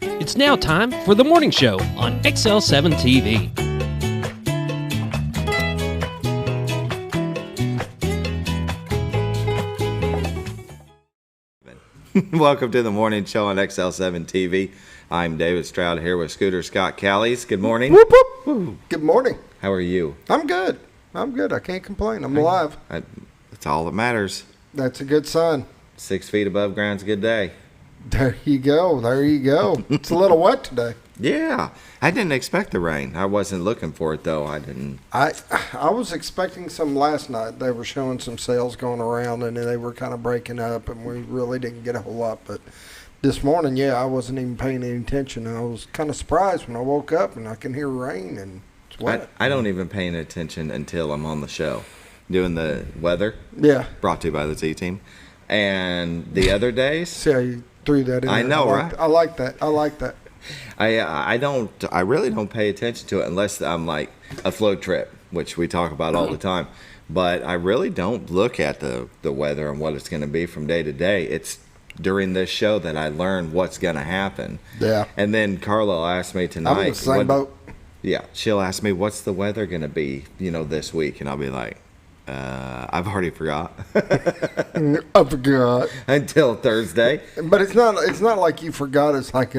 It's now time for the morning show on XL7-TV. Welcome to the morning show on XL7-TV. I'm David Stroud here with Scooter Scott Callies. Good morning. Whoop, whoop. Woo. Good morning. How are you? I'm good. I can't complain. I'm alive. That's all that matters. That's a good sign. 6 feet above ground's a good day. There you go. It's a little wet today. Yeah. I didn't expect the rain. I wasn't looking for it, though. I was expecting some last night. They were showing some sales going around, and they were kind of breaking up, and we really didn't get a whole lot. But this morning, I wasn't even paying any attention. I was kind of surprised when I woke up, and I can hear rain, and it's wet. I don't even pay any attention until I'm on the show doing the weather. Yeah. Brought to you by the Z-Team. And the other days. See how you threw that in I there? know, right? I like that. I really don't pay attention to it unless I'm like a float trip, which we talk about all the time. But I really don't look at the weather and what it's going to be from day to day. It's during this show that I learn what's going to happen. Yeah. And then Carla asked me tonight. I'm in the same boat. Yeah. She'll ask me, what's the weather going to be, this week? And I'll be like, I've already forgot. I forgot until Thursday. But it's not like you forgot. It's like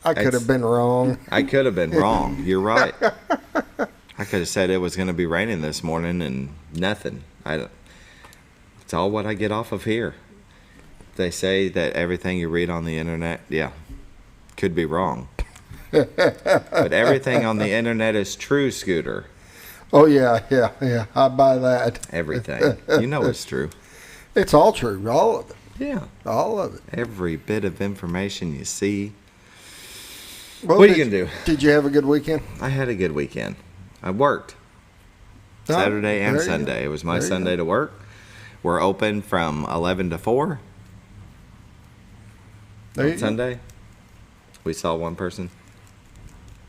I could have been wrong. I could have been wrong. You're right. I could have said it was going to be raining this morning and nothing. It's all what I get off of here. They say that everything you read on the internet, could be wrong. But everything on the internet is true, Scooter. Oh, yeah. I buy that. Everything. It's true. It's all true. All of it. Yeah. All of it. Every bit of information you see. Well, what are you going to do? Did you have a good weekend? I had a good weekend. I worked. Saturday and Sunday. It was my Sunday to work. We're open from 11 to 4. On Sunday. We saw one person.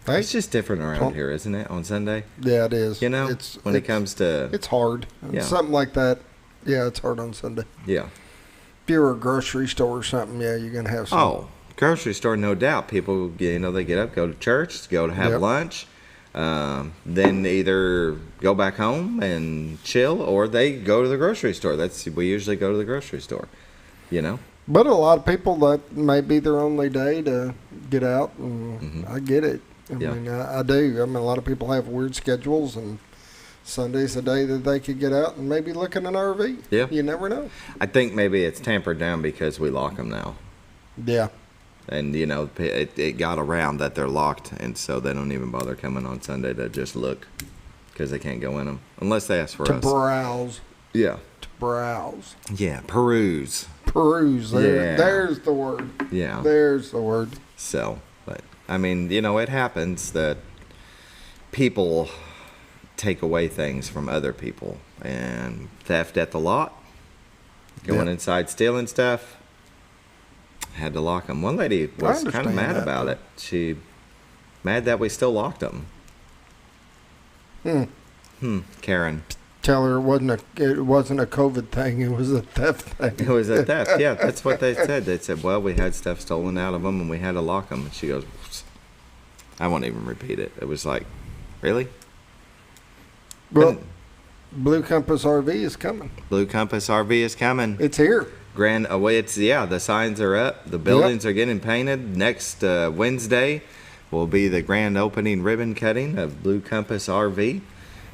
Right. It's just different around here, isn't it, on Sunday? Yeah, it is. When it comes to... It's hard. Yeah. Something like that. Yeah, it's hard on Sunday. Yeah. If you're a grocery store or something, you're going to have some. Oh, grocery store, no doubt. People, they get up, go to church, go to have lunch, then either go back home and chill, or they go to the grocery store. We usually go to the grocery store, But a lot of people, that may be their only day to get out, and I get it. I mean, I do. I mean, a lot of people have weird schedules, and Sunday's a day that they could get out and maybe look at an RV. Yeah. You never know. I think maybe it's tampered down because we lock them now. Yeah. And, it got around that they're locked, and so they don't even bother coming on Sunday to just look because they can't go in them unless they ask for us. To browse. Yeah. To browse. Yeah, peruse. Peruse. There's the word. Yeah. There's the word. So, but, I mean, it happens that people take away things from other people, and theft at the lot, going inside stealing stuff. Had to lock them. One lady was kind of mad about it. She mad that we still locked them. Karen. Tell her it wasn't a COVID thing. It was a theft thing. It was a theft. Yeah, that's what they said. They said, well, we had stuff stolen out of them and we had to lock them. And she goes, I won't even repeat it. It was like, really? Well, Blue Compass RV is coming. Blue Compass RV is coming. It's here. The signs are up. The buildings are getting painted. Next Wednesday will be the grand opening ribbon cutting of Blue Compass RV.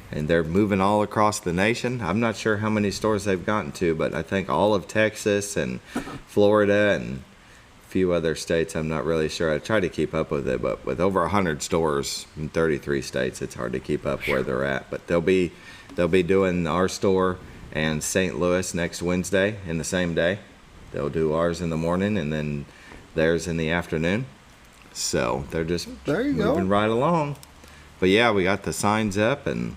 And they're moving all across the nation. I'm not sure how many stores they've gotten to, but I think all of Texas and Florida and a few other states. I'm not really sure. I try to keep up with it, but with over 100 stores in 33 states, it's hard to keep up where they're at. But they'll be doing our store and St. Louis next Wednesday in the same day. They'll do ours in the morning and then theirs in the afternoon. So they're just moving right along. But yeah, we got the signs up, and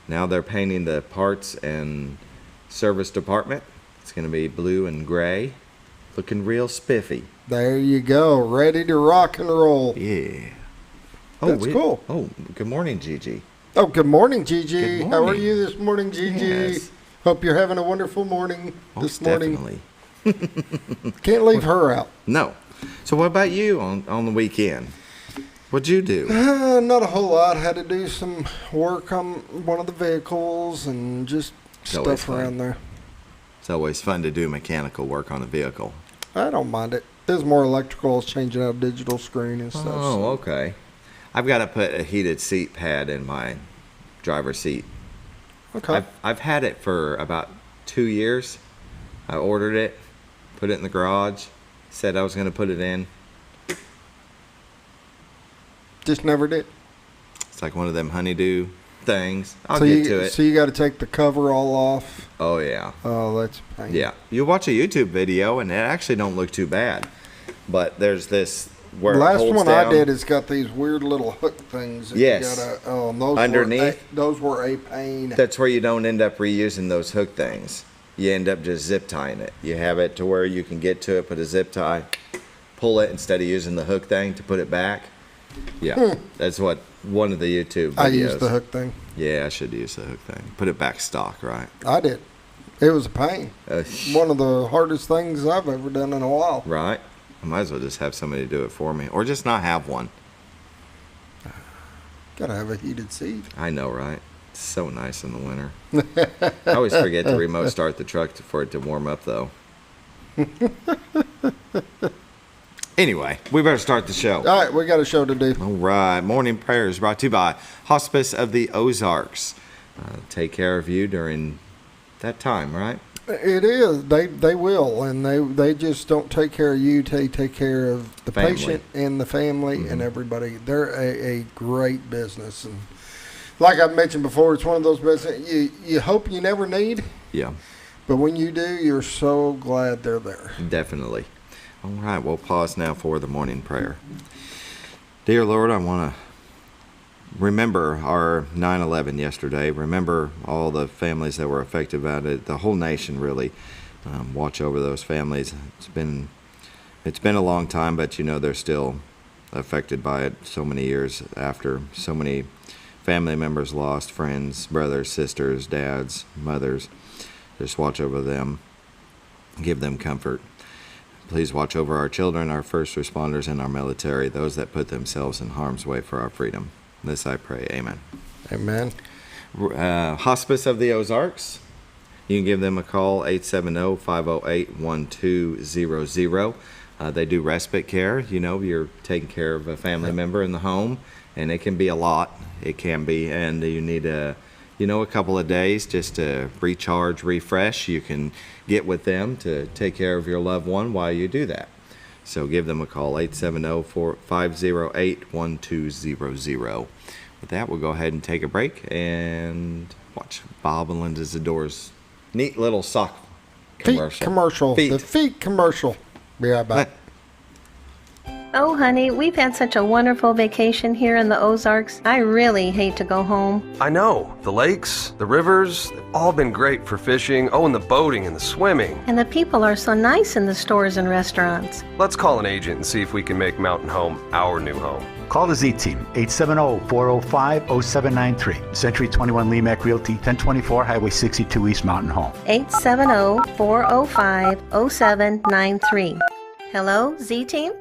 now they're painting the parts and service department. It's going to be blue and gray, looking real spiffy. There you go, ready to rock and roll. Yeah. That's cool. Oh, good morning, Gigi. Oh, good morning, Gigi. Good morning. How are you this morning, Gigi? Yes. Hope you're having a wonderful morning this morning. Definitely. Can't leave her out. No. So what about you on the weekend? What'd you do? Not a whole lot. Had to do some work on one of the vehicles and just stuff around there. It's always fun to do mechanical work on a vehicle. I don't mind it. There's more electrical, changing out a digital screen and stuff. Oh, okay. I've got to put a heated seat pad in my driver's seat. Okay. I've had it for about 2 years. I ordered it, put it in the garage, said I was going to put it in. Just never did. It's like one of them honeydew things. I'll get to it. So you got to take the cover all off? Oh, yeah. Oh, that's a pain. Yeah. You watch a YouTube video, and it actually don't look too bad. But there's this where the last it holds one down. I did has got these weird little hook things. That Yes. You gotta, those underneath. Those were a pain. That's where you don't end up reusing those hook things. You end up just zip tying it. You have it to where you can get to it, put a zip tie, pull it instead of using the hook thing to put it back. Yeah, that's what one of the YouTube videos. I used the hook thing. Yeah, I should use the hook thing. Put it back stock, right? I did. It was a pain. One of the hardest things I've ever done in a while. Right. I might as well just have somebody do it for me, or just not have one. Gotta have a heated seat. I know, right? It's so nice in the winter. I always forget to remote start the truck for it to warm up, though. Anyway, we better start the show. All right, we got a show to do. All right. Morning prayer is brought to you by Hospice of the Ozarks. Take care of you during that time, right? It is. They will, and they just don't take care of you. They take care of the Family. patient and the family and everybody. They're a great business, and like I've mentioned before, it's one of those businesses you hope you never need. Yeah. But when you do, you're so glad they're there. Definitely. All right, we'll pause now for the morning prayer. Dear Lord, I want to remember our 9/11 yesterday. Remember all the families that were affected by it, the whole nation really. Watch over those families. It's been a long time, but they're still affected by it so many years after. So many family members lost, friends, brothers, sisters, dads, mothers. Just watch over them. Give them comfort. Please watch over our children, our first responders, and our military, those that put themselves in harm's way for our freedom. This I pray. Amen. Amen. Hospice of the Ozarks. You can give them a call, 870-508-1200. They do respite care. You're taking care of a family member in the home, and it can be a lot. It can be, and you need a couple of days just to recharge, refresh. You can get with them to take care of your loved one while you do that. So give them a call, 870-508-1200. With that, we'll go ahead and take a break and watch Bob and Linda Zador's neat little sock commercial. The feet commercial. Be right back. Oh, honey, we've had such a wonderful vacation here in the Ozarks. I really hate to go home. I know. The lakes, the rivers, they've all been great for fishing. Oh, and the boating and the swimming. And the people are so nice in the stores and restaurants. Let's call an agent and see if we can make Mountain Home our new home. Call the Z-Team, 870-405-0793. Century 21 Lemac Realty, 1024 Highway 62 East Mountain Home. 870-405-0793. Hello, Z-Team?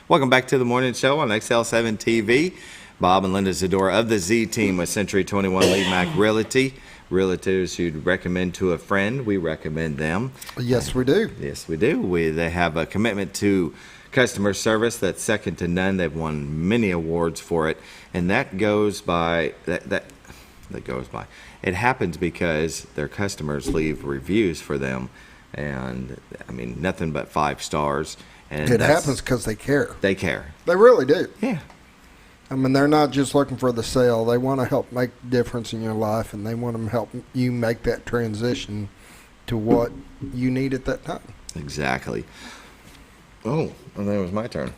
Welcome back to the morning show on XL7-TV. Bob and Linda Zadora of the Z-Team with Century 21 Lemac Realty. Realtors you'd recommend to a friend, we recommend them. Yes, we do. Yes, we do. They have a commitment to customer service that's second to none. They've won many awards for it, and that goes by. It happens because their customers leave reviews for them, and nothing but 5 stars. And it happens because they care. They care. They really do. Yeah. They're not just looking for the sale. They want to help make a difference in your life, and they want to help you make that transition to what you need at that time. Exactly. Oh, and then it was my turn.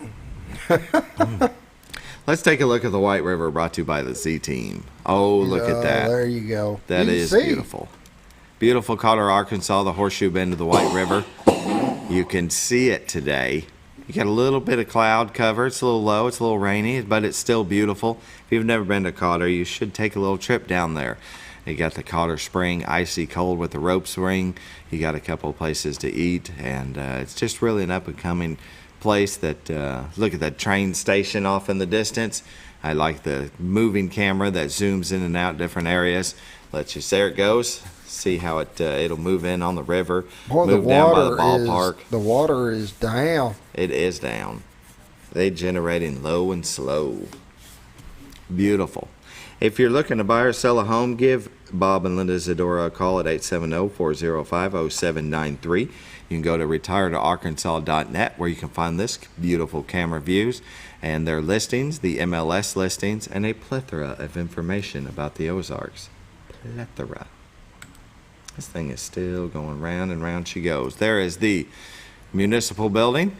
Let's take a look at the White River, brought to you by the Z-Team. Oh, look at that. There you go. That is beautiful. Beautiful Colorado, Arkansas, the horseshoe bend of the White River. You can see it today. You got a little bit of cloud cover. It's a little low. It's a little rainy, but it's still beautiful. If you've never been to Cotter, you should take a little trip down there. You got the Cotter Spring, icy cold with the rope swing. You got a couple of places to eat, and it's just really an up-and-coming place that, look at that train station off in the distance. I like the moving camera that zooms in and out different areas. Let you, there it goes. See how it'll move in on the river, Boy, move down by the ballpark. The water is down. It is down. They generating low and slow. Beautiful. If you're looking to buy or sell a home, give Bob and Linda Zadora a call at 870-405-0793. You can go to retiredarkansas.net where you can find this beautiful camera views and their listings, the MLS listings, and a plethora of information about the Ozarks. Plethora. This thing is still going round and round she goes. There is the municipal building,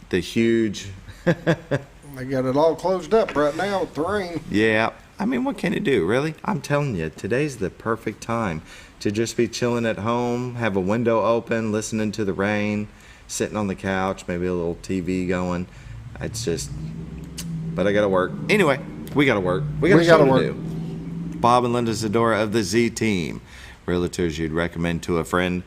the huge... They got it all closed up right now with the rain. Yeah. I mean, what can you do, really? I'm telling you, today's the perfect time to just be chilling at home, have a window open, listening to the rain, sitting on the couch, maybe a little TV going. It's just, but I got to work. Anyway, we got to work. We got a show to do. Bob and Linda Zadora of the Z Team. Realtors you'd recommend to a friend,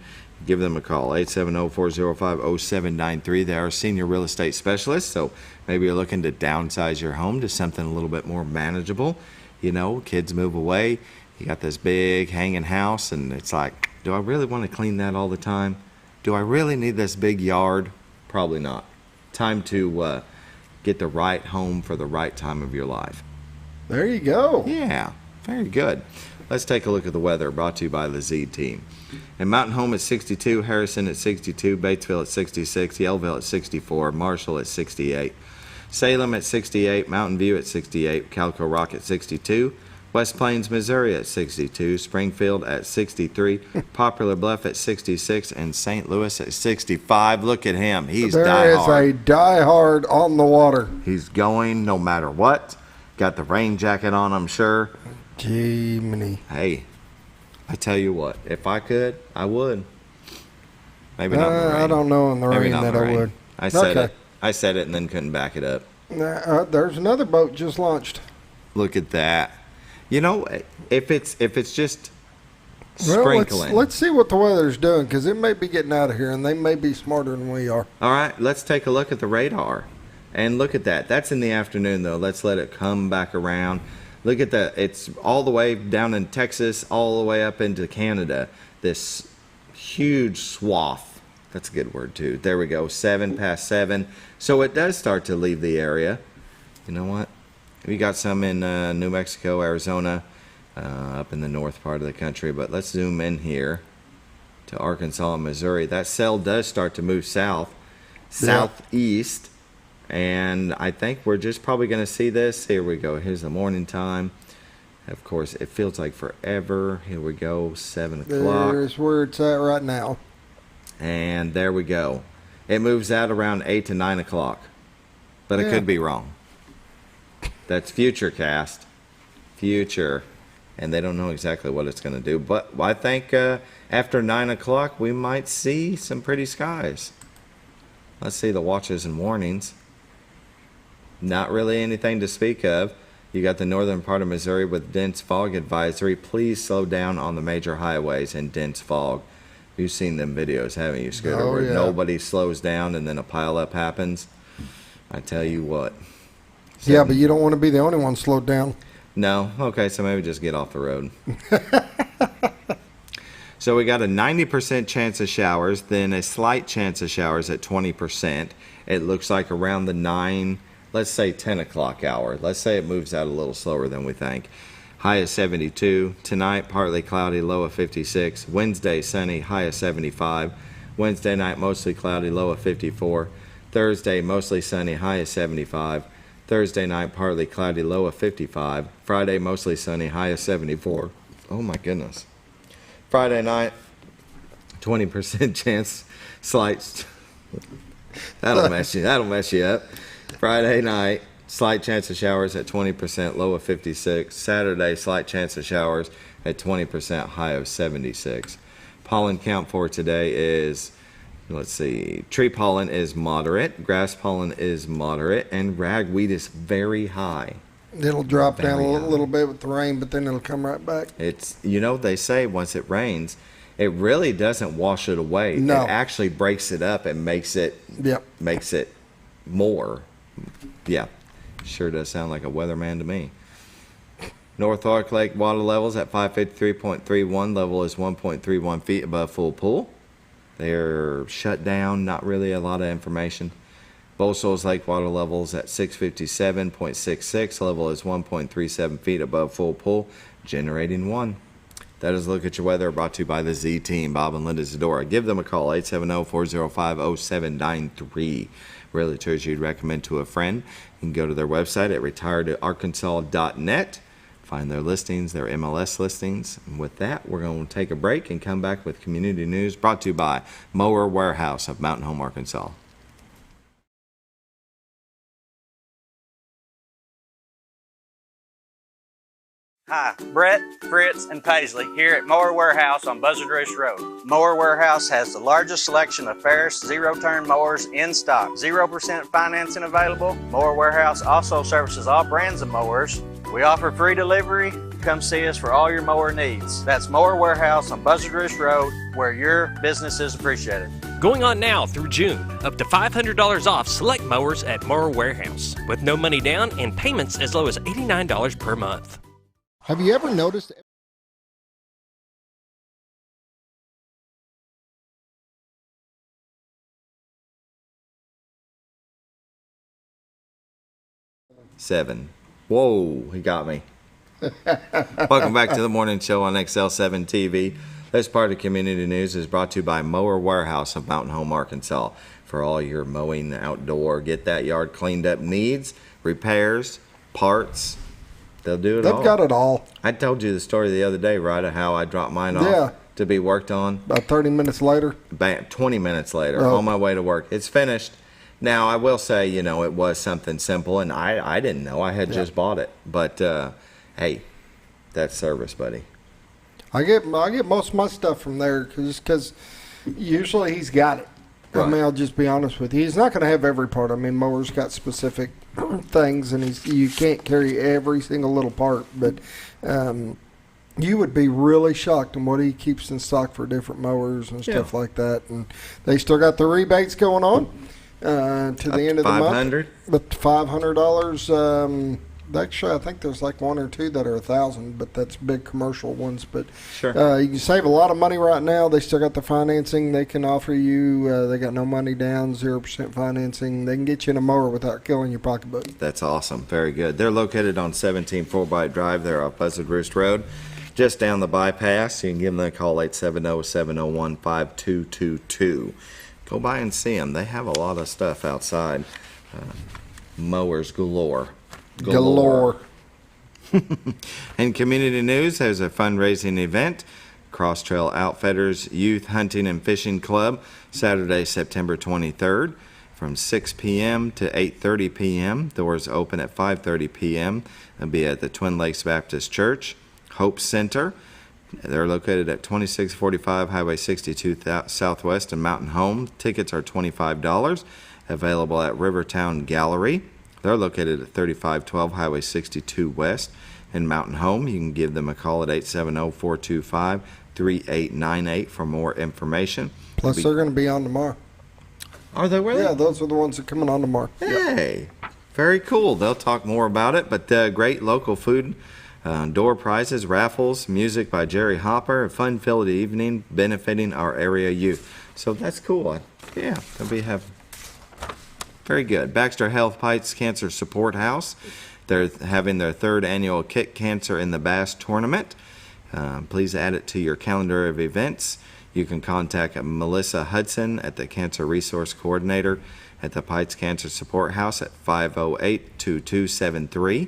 give them a call, 870-405-0793. They are senior real estate specialists, so maybe you're looking to downsize your home to something a little bit more manageable. You know, kids move away. You got this big hanging house, and it's like, do I really want to clean that all the time? Do I really need this big yard? Probably not. Time to get the right home for the right time of your life. There you go. Yeah, very good. Let's take a look at the weather, brought to you by the Z Team. And Mountain Home at 62, Harrison at 62, Batesville at 66, Yellville at 64, Marshall at 68, Salem at 68, Mountain View at 68, Calico Rock at 62, West Plains, Missouri at 62, Springfield at 63, Poplar Bluff at 66, and St. Louis at 65. Look at him. He's There diehard. is a diehard on the water. He's going no matter what. Got the rain jacket on, I'm sure. Jiminy. Hey, I tell you what, if I could, I would. Maybe not in the rain. I don't know in the Maybe rain not in that the I rain. would. I said Okay. it. I said it and then couldn't back it up. There's another boat just launched. Look at that. You know, if it's just Well, sprinkling. let's see what the weather's doing, because it may be getting out of here, and they may be smarter than we are. All right, let's take a look at the radar. And look at that. That's in the afternoon, though. Let's let it come back around. Look at that. It's all the way down in Texas, all the way up into Canada. This huge swath. That's a good word, too. There we go. 7 past 7. So it does start to leave the area. You know what? We got some in New Mexico, Arizona, up in the north part of the country. But let's zoom in here to Arkansas and Missouri. That cell does start to move south, southeast. And I think we're just probably going to see this. Here we go. Here's the morning time. Of course, it feels like forever. Here we go, 7 o'clock. There's where it's at right now. And there we go. It moves out around 8 to 9 o'clock. But it could be wrong. That's future cast. Future. And they don't know exactly what it's going to do. But I think after 9 o'clock, we might see some pretty skies. Let's see the watches and warnings. Not really anything to speak of. You got the northern part of Missouri with dense fog advisory. Please slow down on the major highways in dense fog. You've seen them videos, haven't you, Scooter? Oh, where yeah. nobody slows down and then a pileup happens. I tell you what. Yeah, but you don't want to be the only one slowed down. No? Okay, so maybe just get off the road. So we got a 90% chance of showers, then a slight chance of showers at 20%. It looks like around the 9, let's say 10 o'clock hour. Let's say it moves out a little slower than we think. High of 72. Tonight, partly cloudy, low of 56. Wednesday, sunny, high of 75. Wednesday night, mostly cloudy, low of 54. Thursday, mostly sunny, high of 75. Thursday night, partly cloudy, low of 55. Friday, mostly sunny, high of 74. Oh my goodness. Friday night, 20% chance, slight. That'll mess you up. Friday night, slight chance of showers at 20%, low of 56. Saturday, slight chance of showers at 20%, high of 76. Pollen count for today is, let's see, tree pollen is moderate, grass pollen is moderate, and ragweed is very high. It'll drop down Very a little bit with the rain, but then it'll come right back. It's, they say once it rains, it really doesn't wash it away. No. It actually breaks it up and makes it more. Yeah. Sure does sound like a weatherman to me. North Ark Lake water levels at 553.31. Level is 1.31 feet above full pool. They're shut down. Not really a lot of information. Bolsholes Lake water levels at 657.66. Level is 1.37 feet above full pool. Generating 1. That is a look at your weather, brought to you by the Z Team, Bob and Linda Zadora. Give them a call, 870-405-0793. Realtors you'd recommend to a friend. You can go to their website at retiredarkansas.net. Find their listings, their MLS listings. And with that, we're going to take a break and come back with community news, brought to you by Mower Warehouse of Mountain Home, Arkansas. Hi, Brett, Fritz, and Paisley here at Mower Warehouse on Buzzard Roost Road. Mower Warehouse has the largest selection of Ferris zero-turn mowers in stock. 0% financing available. Mower Warehouse also services all brands of mowers. We offer free delivery. Come see us for all your mower needs. That's Mower Warehouse on Buzzard Roost Road, where your business is appreciated. Going on now through June. Up to $500 off select mowers at Mower Warehouse. With no money down and payments as low as $89 per month. Have you ever noticed? Seven. Whoa, he got me. Welcome back to the morning show on XL7-TV. This part of community news is brought to you by Mower Warehouse of Mountain Home, Arkansas. For all your mowing outdoor, get that yard cleaned up needs, repairs, parts. They'll do it all. They've got it all. I told you the story the other day, right, of how I dropped mine off to be worked on. About 30 minutes later? 20 minutes later, on my way to work. It's finished. Now, I will say, it was something simple, and I didn't know. I had just bought it. But, hey, that's service, buddy. I get most of my stuff from there because usually he's got it. Right. I mean, I'll just be honest with you. He's not going to have every part. I mean, mower's got specific things, and you can't carry every single little part. But you would be really shocked on what he keeps in stock for different mowers and stuff like that. And they still got the rebates going on to the end of the month. $500? But $500. Actually, I think there's like one or two that are $1,000, but that's big commercial ones. But sure, you can save a lot of money right now. They still got the financing. They can offer you. They got no money down, 0% financing. They can get you in a mower without killing your pocketbook. That's awesome. Very good. They're located on 17 4x Drive. They're off Buzzard Roost Road, just down the bypass. You can give them a call, 870-701-5222. Go by and see them. They have a lot of stuff outside. Mowers galore. In community news, there's a fundraising event, Cross Trail Outfitters Youth Hunting and Fishing Club, Saturday, September 23rd, from 6 p.m. to 8:30 p.m. Doors open at 5:30 p.m. It'll be at the Twin Lakes Baptist Church, Hope Center. They're located at 2645 Highway 62 Southwest in Mountain Home. Tickets are $25. Available at Rivertown Gallery. They're located at 3512 Highway 62 West in Mountain Home. You can give them a call at 870-425-3898 for more information. Plus, they're going to be on tomorrow. Are they really? Yeah, those are the ones that are coming on tomorrow. Hey, very cool. They'll talk more about it, but great local food, door prizes, raffles, music by Jerry Hopper, a fun-filled evening benefiting our area youth. So that's cool. Yeah, they'll have... Very good. Baxter Health Pikes Cancer Support House. They're having their 3rd annual Kick Cancer in the Bass Tournament. Please add it to your calendar of events. You can contact Melissa Hudson at the Cancer Resource Coordinator at the Pikes Cancer Support House at 508-2273.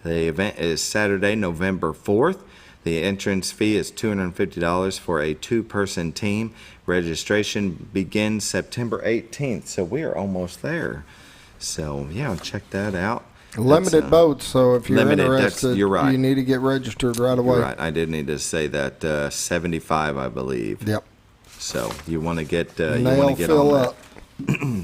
The event is Saturday, November 4th. The entrance fee is $250 for a 2-person team. Registration begins September 18th, so we are almost there. So, yeah, check that out. Limited boats, so if you're interested, you're right. You need to get registered right away. You're right. I did need to say that. 75, I believe. Yep. So you want to get on that.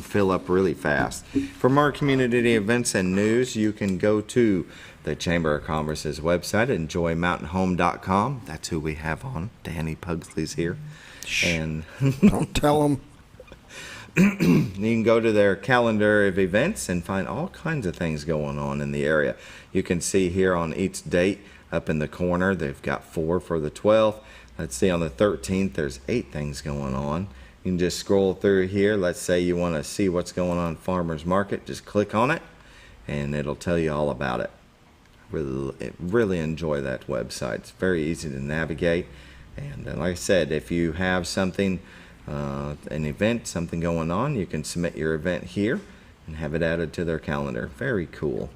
fill up really fast. For more community events and news, you can go to the Chamber of Commerce's website at enjoymountainhome.com. That's who we have on. Dani Pugsley's here. And Don't tell them. you can go to their calendar of events and find all kinds of things going on in the area. You can see here on each date up in the corner, they've got 4 for the 12th. Let's see, on the 13th, there's 8 things going on. You can just scroll through here. Let's say you want to see what's going on Farmers Market. Just click on it, and it'll tell you all about it. Really enjoy that website. It's very easy to navigate. And like I said, if you have something, an event, something going on, you can submit your event here and have it added to their calendar. Very cool.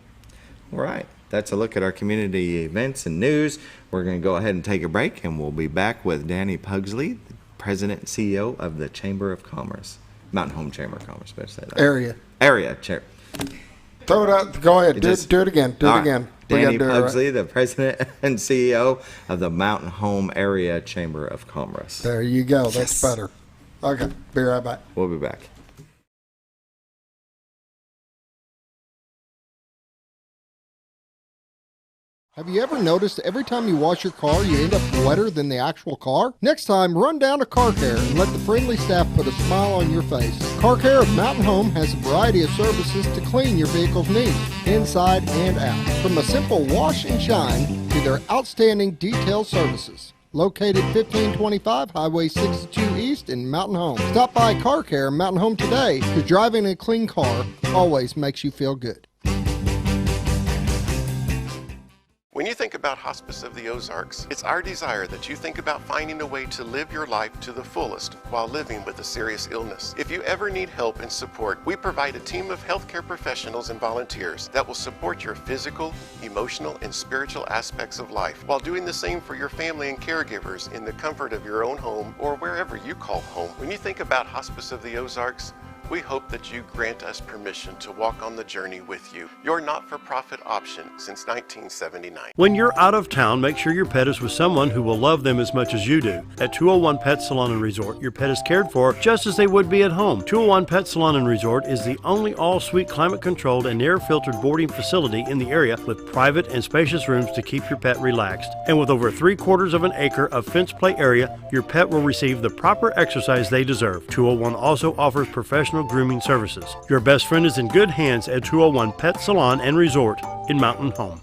All right, that's a look at our community events and news. We're going to go ahead and take a break, and we'll be back with Dani Pugsley, the President and CEO of the Chamber of Commerce. Mountain Home Chamber of Commerce, better say that. Area Chair. Throw it out. Go ahead. Do it again. Do it again. Dani Pugsley, the President and CEO of the Mountain Home Area Chamber of Commerce. There you go. That's better. Okay. Be right back. We'll be back. Have you ever noticed every time you wash your car, you end up wetter than the actual car? Next time, run down to Car Care and let the friendly staff put a smile on your face. Car Care of Mountain Home has a variety of services to clean your vehicle's needs, inside and out. From a simple wash and shine to their outstanding detail services. Located 1525 Highway 62 East in Mountain Home. Stop by Car Care Mountain Home today, because driving a clean car always makes you feel good. When you think about Hospice of the Ozarks, it's our desire that you think about finding a way to live your life to the fullest while living with a serious illness. If you ever need help and support, we provide a team of healthcare professionals and volunteers that will support your physical, emotional, and spiritual aspects of life while doing the same for your family and caregivers in the comfort of your own home or wherever you call home. When you think about Hospice of the Ozarks, we hope that you grant us permission to walk on the journey with you. Your not-for-profit option since 1979. When you're out of town, make sure your pet is with someone who will love them as much as you do. At 201 Pet Salon and Resort, your pet is cared for just as they would be at home. 201 Pet Salon and Resort is the only all-suite climate-controlled and air-filtered boarding facility in the area with private and spacious rooms to keep your pet relaxed. And with over 3/4 of an acre of fenced play area, your pet will receive the proper exercise they deserve. 201 also offers professional grooming services. Your best friend is in good hands at 201 Pet Salon and Resort in Mountain Home.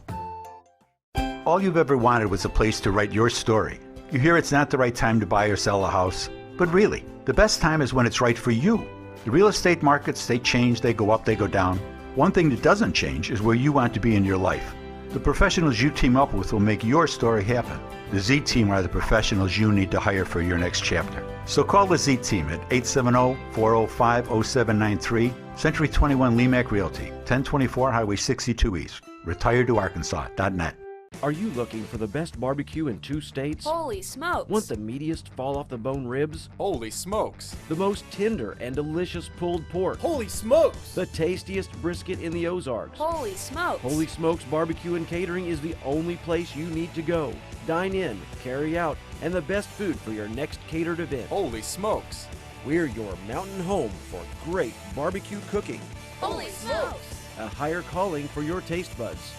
All you've ever wanted was a place to write your story. You hear it's not the right time to buy or sell a house, but really, the best time is when it's right for you. The real estate markets, they change, they go up, they go down. One thing that doesn't change is where you want to be in your life. The professionals you team up with will make your story happen. The Z Team are the professionals you need to hire for your next chapter. So call the Z Team at 870-405-0793, Century 21 Lemac Realty, 1024 Highway 62 East, retiredtoarkansas.net. Are you looking for the best barbecue in 2 states? Holy smokes! Want the meatiest fall-off-the-bone ribs? Holy smokes! The most tender and delicious pulled pork? Holy smokes! The tastiest brisket in the Ozarks? Holy smokes! Holy Smokes Barbecue and Catering is the only place you need to go. Dine in, carry out, and the best food for your next catered event. Holy smokes! We're your mountain home for great barbecue cooking. Holy smokes! A higher calling for your taste buds.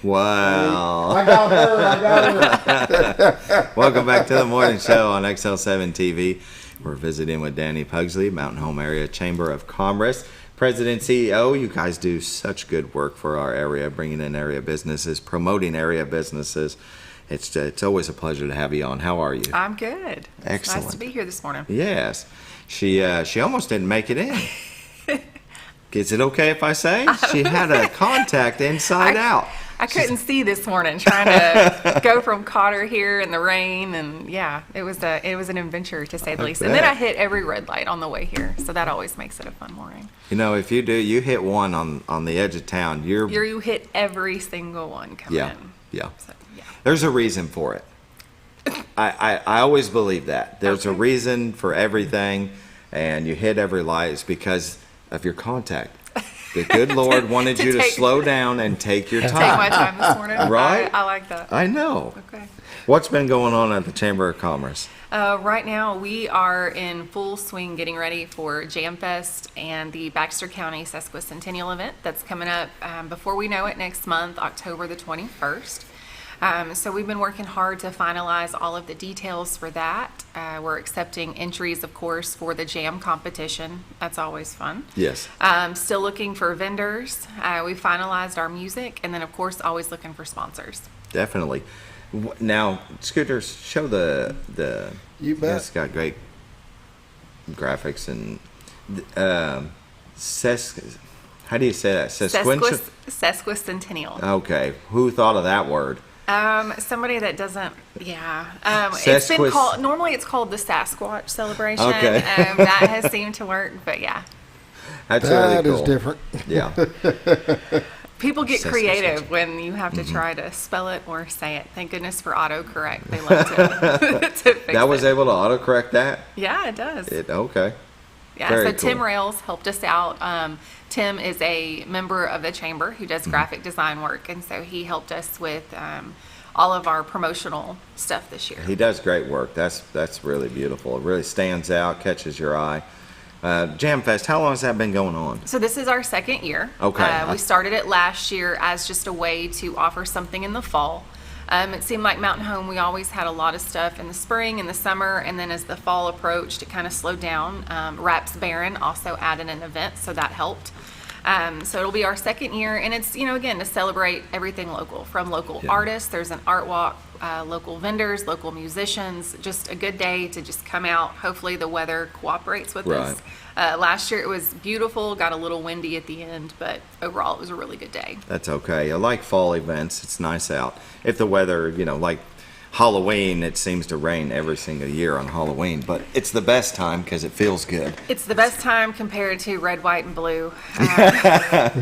Wow. I got her. Welcome back to the morning show on XL7-TV. We're visiting with Dani Pugsley, Mountain Home Area Chamber of Commerce, President, CEO. You guys do such good work for our area, bringing in area businesses, promoting area businesses. It's always a pleasure to have you on. How are you? I'm good. Excellent. It's nice to be here this morning. Yes. She almost didn't make it in. Is it okay if I say? She had a contact inside out. I couldn't see this morning, trying to go from Cotter here in the rain, and yeah, it was an adventure to say the least. And then I hit every red light on the way here, so that always makes it a fun morning. You know, if you hit one on the edge of town, you hit every single one coming in. Yeah. So, yeah. There's a reason for it. I always believe that. There's a reason for everything, and you hit every light is because of your contact. The good Lord wanted you to slow down and take your time. Take my time this morning. Right? I like that. I know. Okay. What's been going on at the Chamber of Commerce? Right now, we are in full swing getting ready for Jam Fest and the Baxter County Sesquicentennial event that's coming up before we know it next month, October the 21st. So we've been working hard to finalize all of the details for that. We're accepting entries, of course, for the jam competition. That's always fun. Yes. Still looking for vendors. We finalized our music, and then, of course, always looking for sponsors. Definitely. Now, Scooters, show the You bet. It's got great graphics and how do you say that? Sesquicentennial. Okay. Who thought of that word? Somebody that doesn't, it's been called, normally it's called the Sasquatch celebration. Okay. That has seemed to work, but yeah. That's really cool. That is different. Yeah. People get creative when you have to try to spell it or say it. Thank goodness for autocorrect. They love to fix That was it. able to autocorrect that? Yeah, it does. Okay. Yeah, Very so Tim cool. Rails helped us out. Tim is a member of the chamber who does graphic design work, and so he helped us with all of our promotional stuff this year. He does great work. That's really beautiful. It really stands out, catches your eye. Jam Fest, how long has that been going on? So this is our second year. Okay. We started it last year as just a way to offer something in the fall. It seemed like Mountain Home, we always had a lot of stuff in the spring and the summer, and then as the fall approached, it kind of slowed down. Raps Barron also added an event, so that helped. So it'll be our second year, and it's, again, to celebrate everything local, from local artists. There's an art walk, local vendors, local musicians, just a good day to just come out. Hopefully the weather cooperates with us. Last year it was beautiful, got a little windy at the end, but overall it was a really good day. That's okay. I like fall events. It's nice out. If the weather, like Halloween, it seems to rain every single year on Halloween, but it's the best time because it feels good. It's the best time compared to red, white, and blue.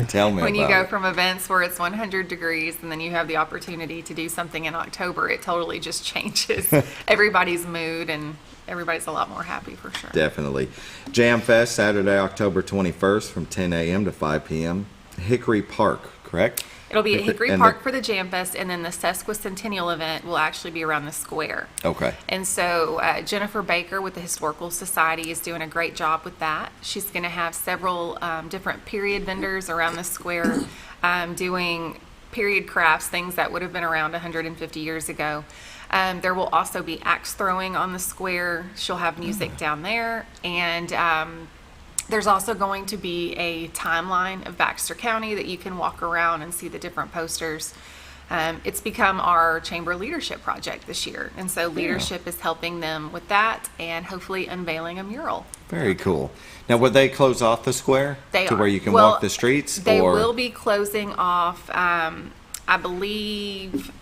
Tell me when you about go from events where it's 100 degrees and then you have the opportunity to do something in October, it totally just changes everybody's mood, and everybody's a lot more happy for sure. Definitely. Jam Fest, Saturday, October 21st from 10 a.m. to 5 p.m. Hickory Park, correct? It'll be at Hickory Park for the Jam Fest, and then the Sesquicentennial event will actually be around the square. Okay. And so Jennifer Baker with the Historical Society is doing a great job with that. She's going to have several different period vendors around the square doing period crafts, things that would have been around 150 years ago. There will also be axe throwing on the square. She'll have music down there, and there's also going to be a timeline of Baxter County that you can walk around and see the different posters. It's become our chamber leadership project this year, and so leadership is helping them with that and hopefully unveiling a mural. Very cool. Now, would they close off the square to where you can walk the streets? They will be closing off, I believe,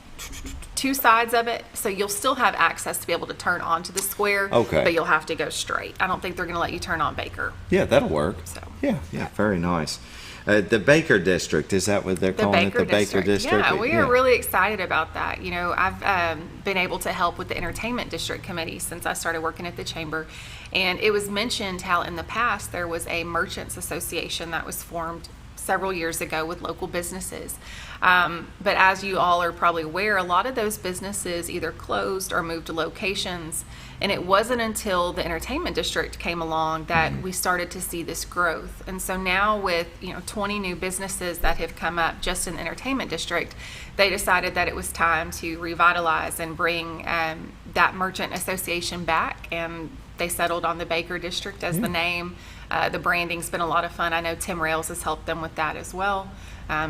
2 sides of it, so you'll still have access to be able to turn onto the square. Okay. But you'll have to go straight. I don't think they're going to let you turn on Baker. Yeah, that'll work. So. Yeah, very nice. The Baker District, is that what they're calling it? The Baker District? Yeah, we are really excited about that. I've been able to help with the Entertainment District Committee since I started working at the Chamber. And it was mentioned how in the past there was a Merchants Association that was formed several years ago with local businesses. But as you all are probably aware, a lot of those businesses either closed or moved to locations. And it wasn't until the entertainment district came along that we started to see this growth. And so now with 20 new businesses that have come up just in the entertainment district, they decided that it was time to revitalize and bring that merchant association back. And they settled on the Baker District as the name. The branding's been a lot of fun. I know Tim Rails has helped them with that as well.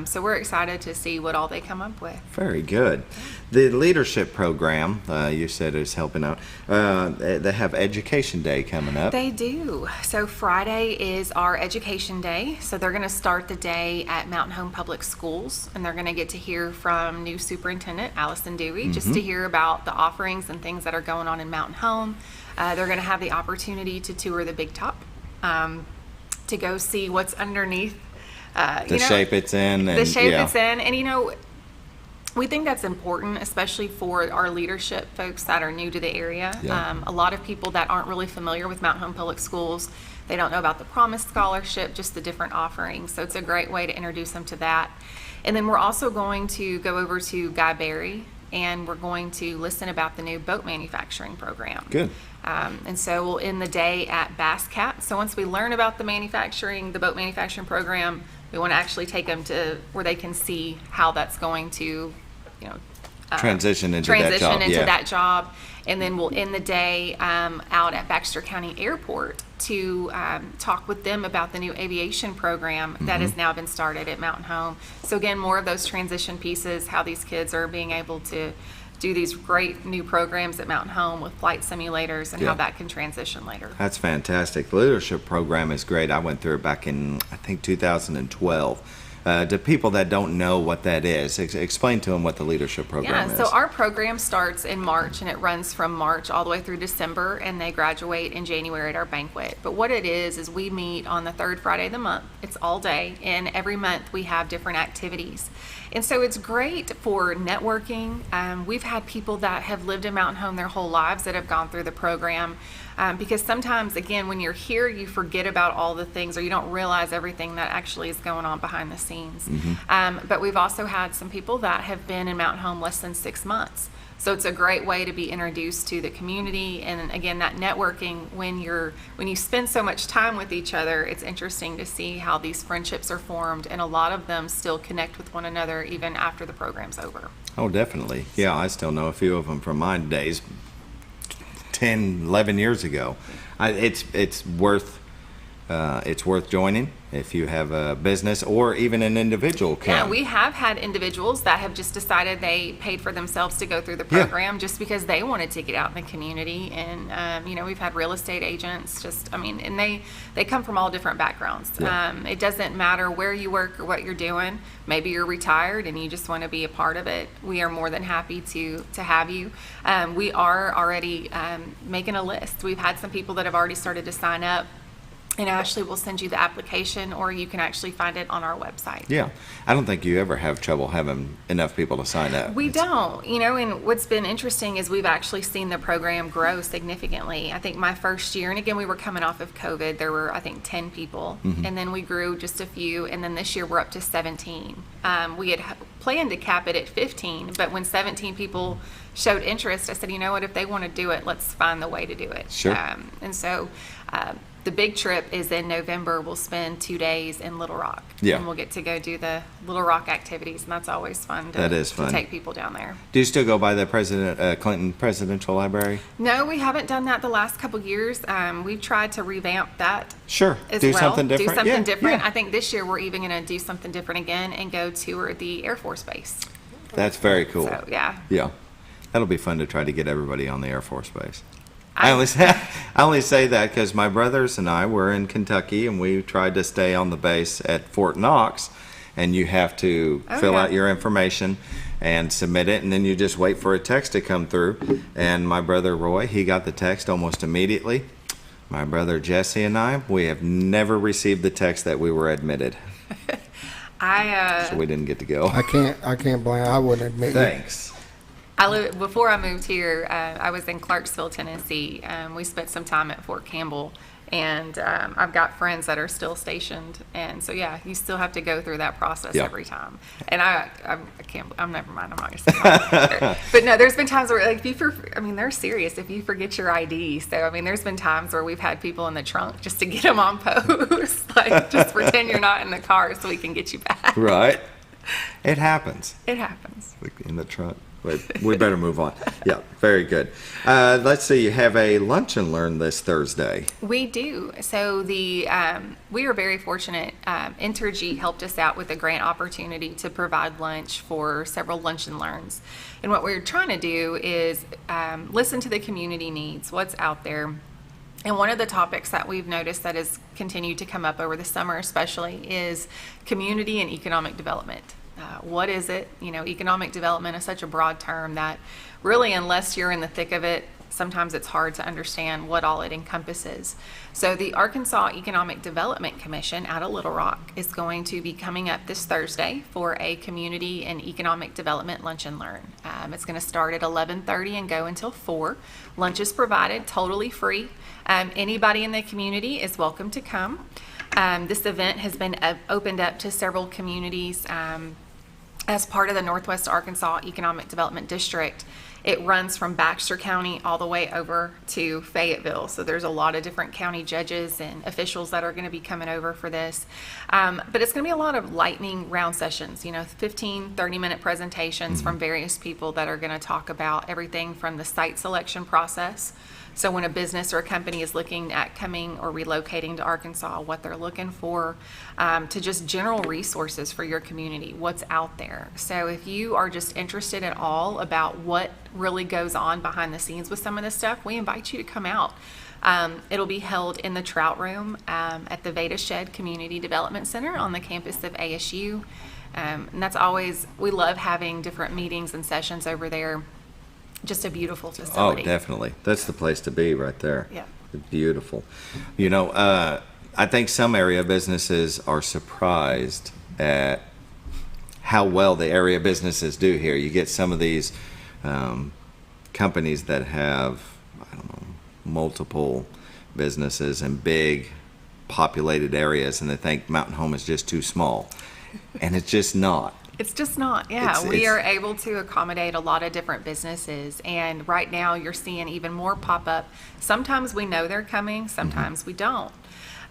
So we're excited to see what all they come up with. Very good. The leadership program, you said, is helping out. They have Education Day coming up. They do. So Friday is our Education Day. So they're going to start the day at Mountain Home Public Schools, and they're going to get to hear from new Superintendent Allison Dewey, just to hear about the offerings and things that are going on in Mountain Home. They're going to have the opportunity to tour the Big Top, to go see what's underneath the shape it's in. And, it's in. And, We think that's important, especially for our leadership folks that are new to the area. Yeah. A lot of people that aren't really familiar with Mountain Home Public Schools, they don't know about the Promise Scholarship, just the different offerings. So it's a great way to introduce them to that. And then we're also going to go over to Guy Berry, and we're going to listen about the new boat manufacturing program. Good. And so we'll end the day at Bass Cat. So once we learn about the boat manufacturing program, we want to actually take them to where they can see how that's going to, Transition into that job. And then we'll end the day out at Baxter County Airport to talk with them about the new aviation program that has now been started at Mountain Home. So again, more of those transition pieces, how these kids are being able to do these great new programs at Mountain Home with flight simulators and how that can transition later. That's fantastic. The leadership program is great. I went through it back in, I think, 2012. To people that don't know what that is, explain to them what the leadership program is. So our program starts in March, and it runs from March all the way through December, and they graduate in January at our banquet. But what it is we meet on the third Friday of the month. It's all day, and every month we have different activities. And so it's great for networking. We've had people that have lived in Mountain Home their whole lives that have gone through the program. Because sometimes, again, when you're here, you forget about all the things, or you don't realize everything that actually is going on behind the scenes. But we've also had some people that have been in Mountain Home less than 6 months. So it's a great way to be introduced to the community. And again, that networking, when you spend so much time with each other, it's interesting to see how these friendships are formed, and a lot of them still connect with one another even after the program's over. Oh, definitely. Yeah, I still know a few of them from my days 10, 11 years ago. It's worth joining if you have a business or even an individual can. Yeah, we have had individuals that have just decided they paid for themselves to go through the program just because they wanted to get out in the community. And we've had real estate agents and they come from all different backgrounds. It doesn't matter where you work or what you're doing. Maybe you're retired and you just want to be a part of it. We are more than happy to have you. We are already making a list. We've had some people that have already started to sign up. And Ashley will send you the application, or you can actually find it on our website. Yeah. I don't think you ever have trouble having enough people to sign up. We don't. And what's been interesting is we've actually seen the program grow significantly. I think my first year, and again, we were coming off of COVID, there were, I think, 10 people. And then we grew just a few, and then this year we're up to 17. We had planned to cap it at 15, but when 17 people showed interest, I said, you know what, if they want to do it, let's find the way to do it. Sure. And so the big trip is in November. We'll spend 2 days in Little Rock. Yeah. And we'll get to go do the Little Rock activities, and that's always fun to take people down there. Do you still go by the Clinton Presidential Library? No, we haven't done that the last couple years. We've tried to revamp that. Sure. Do something different. Do something different. Yeah. I think this year we're even going to do something different again and go tour the Air Force Base. That's very cool. So, yeah. Yeah. That'll be fun to try to get everybody on the Air Force Base. I only say that because my brothers and I were in Kentucky, and we tried to stay on the base at Fort Knox, and you have to fill out your information and submit it, and then you just wait for a text to come through. And my brother Roy, he got the text almost immediately. My brother Jesse and I, we have never received the text that we were admitted. So we didn't get to go. I can't blame. I wouldn't admit. Thanks. Before I moved here, I was in Clarksville, Tennessee. We spent some time at Fort Campbell, and I've got friends that are still stationed, and so you still have to go through that process every time. And I can't. I'm never mind. I'm not gonna say that. But no, there's been times where they're serious. If you forget your ID, so there's been times where we've had people in the trunk just to get them on post, like just pretend you're not in the car so we can get you back. Right. It happens. It happens. In the trunk. But we better move on. Yeah, very good. Let's see, you have a lunch and learn this Thursday. We do. So we are very fortunate. Entergy helped us out with a grant opportunity to provide lunch for several lunch and learns. And what we're trying to do is listen to the community needs, what's out there. And one of the topics that we've noticed that has continued to come up over the summer especially is community and economic development. What is it? Economic development is such a broad term that really, unless you're in the thick of it, sometimes it's hard to understand what all it encompasses. So the Arkansas Economic Development Commission out of Little Rock is going to be coming up this Thursday for a community and economic development lunch and learn. It's going to start at 11:30 and go until 4. Lunch is provided, totally free. Anybody in the community is welcome to come. This event has been opened up to several communities as part of the Northwest Arkansas Economic Development District. It runs from Baxter County all the way over to Fayetteville. So there's a lot of different county judges and officials that are going to be coming over for this. But it's going to be a lot of lightning round sessions, 15, 30-minute presentations from various people that are going to talk about everything from the site selection process. So when a business or a company is looking at coming or relocating to Arkansas, what they're looking for, to just general resources for your community, what's out there. So if you are just interested at all about what really goes on behind the scenes with some of this stuff, we invite you to come out. It'll be held in the Trout Room at the Veda Shed Community Development Center on the campus of ASU. And that's always, we love having different meetings and sessions over there. Just a beautiful facility. Oh, definitely. That's the place to be right there. Yeah. Beautiful. I think some area businesses are surprised at how well the area businesses do here. You get some of these companies that have, multiple businesses in big populated areas, and they think Mountain Home is just too small. And it's just not. It's just not. Yeah, we are able to accommodate a lot of different businesses, and right now you're seeing even more pop up. Sometimes we know they're coming, sometimes we don't.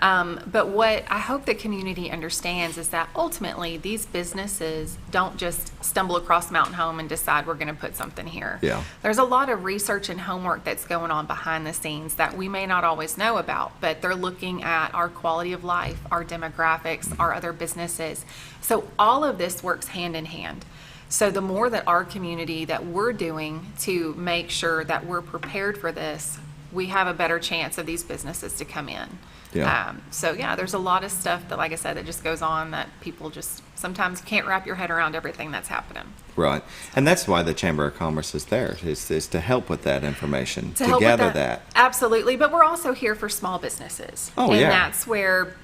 But what I hope the community understands is that ultimately these businesses don't just stumble across Mountain Home and decide we're going to put something here. Yeah. There's a lot of research and homework that's going on behind the scenes that we may not always know about, but they're looking at our quality of life, our demographics, our other businesses. So all of this works hand in hand. So the more that our community that we're doing to make sure that we're prepared for this, we have a better chance of these businesses to come in. Yeah. There's a lot of stuff that, like I said, that just goes on that people just sometimes can't wrap your head around everything that's happening. Right. And that's why the Chamber of Commerce is there, is to help with that information, to help gather with that. Absolutely. But we're also here for small businesses. Oh, and yeah. that's where,